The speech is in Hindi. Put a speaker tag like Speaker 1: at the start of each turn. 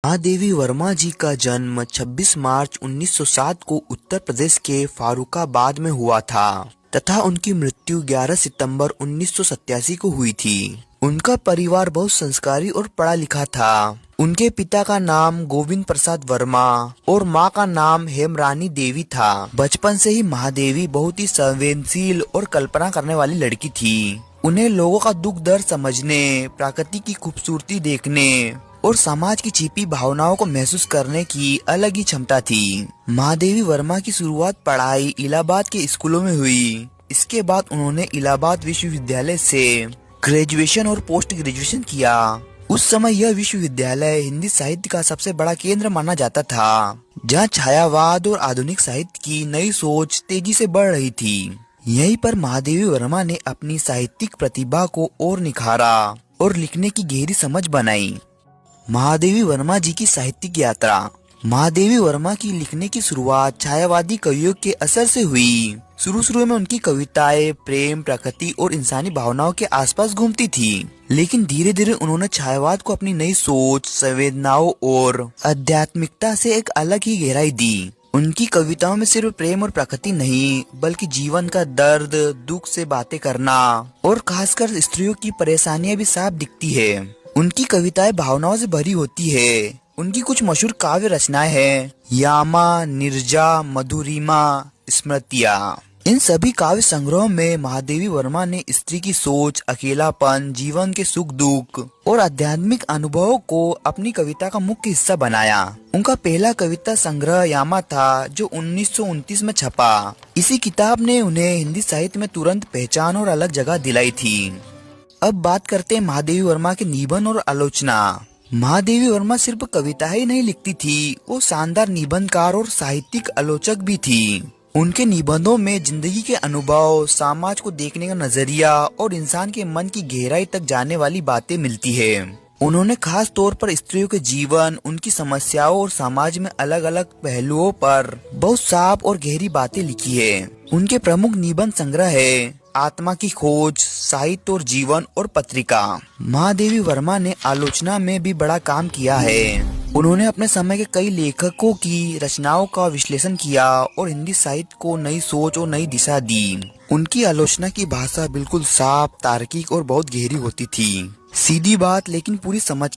Speaker 1: महादेवी वर्मा जी का जन्म 26 मार्च 1907 को उत्तर प्रदेश के फारुखाबाद में हुआ था तथा उनकी मृत्यु 11 सितंबर 1987 को हुई थी। उनका परिवार बहुत संस्कारी और पढ़ा लिखा था। उनके पिता का नाम गोविंद प्रसाद वर्मा और मां का नाम हेमरानी देवी था। बचपन से ही महादेवी बहुत ही संवेदनशील और कल्पना करने वाली लड़की थी। उन्हें लोगों का दुख दर्द समझने, प्रकृति की खूबसूरती देखने और समाज की छिपी भावनाओं को महसूस करने की अलग ही क्षमता थी। महादेवी वर्मा की शुरुआत पढ़ाई इलाहाबाद के स्कूलों में हुई। इसके बाद उन्होंने इलाहाबाद विश्वविद्यालय से ग्रेजुएशन और पोस्ट ग्रेजुएशन किया। उस समय यह विश्वविद्यालय हिंदी साहित्य का सबसे बड़ा केंद्र माना जाता था, जहाँ छायावाद और आधुनिक साहित्य की नई सोच तेजी से बढ़ रही थी। यहीं पर महादेवी वर्मा ने अपनी साहित्यिक प्रतिभा को और निखारा और लिखने की गहरी समझ बनाई। महादेवी वर्मा जी की साहित्यिक यात्रा। महादेवी वर्मा की लिखने की शुरुआत छायावादी कवियों के असर से हुई। शुरू में उनकी कविताएं प्रेम, प्रकृति और इंसानी भावनाओं के आसपास घूमती थी, लेकिन धीरे धीरे उन्होंने छायावाद को अपनी नई सोच, संवेदनाओं और आध्यात्मिकता से एक अलग ही गहराई दी। उनकी कविताओं में सिर्फ प्रेम और प्रकृति नहीं, बल्कि जीवन का दर्द, दुख से बातें करना और खासकर स्त्रियों की परेशानियां भी साफ दिखती है। उनकी कविताएं भावनाओं से भरी होती है। उनकी कुछ मशहूर काव्य रचनाएं हैं यामा, निर्जा, मधुरिमा, स्मृतियाँ। इन सभी काव्य संग्रहों में महादेवी वर्मा ने स्त्री की सोच, अकेलापन, जीवन के सुख दुख और आध्यात्मिक अनुभवों को अपनी कविता का मुख्य हिस्सा बनाया। उनका पहला कविता संग्रह यामा था, जो 1929 में छपा। इसी किताब ने उन्हें हिंदी साहित्य में तुरंत पहचान और अलग जगह दिलाई थी। अब बात करते हैं महादेवी वर्मा के निबंध और आलोचना। महादेवी वर्मा सिर्फ कविता ही नहीं लिखती थी, वो शानदार निबंधकार और साहित्यिक आलोचक भी थी। उनके निबंधों में जिंदगी के अनुभव, समाज को देखने का नजरिया और इंसान के मन की गहराई तक जाने वाली बातें मिलती है। उन्होंने खास तौर पर स्त्रियों के जीवन, उनकी समस्याओं और समाज में अलग अलग पहलुओं पर बहुत साफ और गहरी बातें लिखी है। उनके प्रमुख निबंध संग्रह है आत्मा की खोज, साहित्य और जीवन और पत्रिका। महादेवी वर्मा ने आलोचना में भी बड़ा काम किया है। उन्होंने अपने समय के कई लेखकों की रचनाओं का विश्लेषण किया और हिंदी साहित्य को नई सोच और नई दिशा दी। उनकी आलोचना की भाषा बिल्कुल साफ, तार्किक और बहुत गहरी होती थी। सीधी बात लेकिन पूरी समझ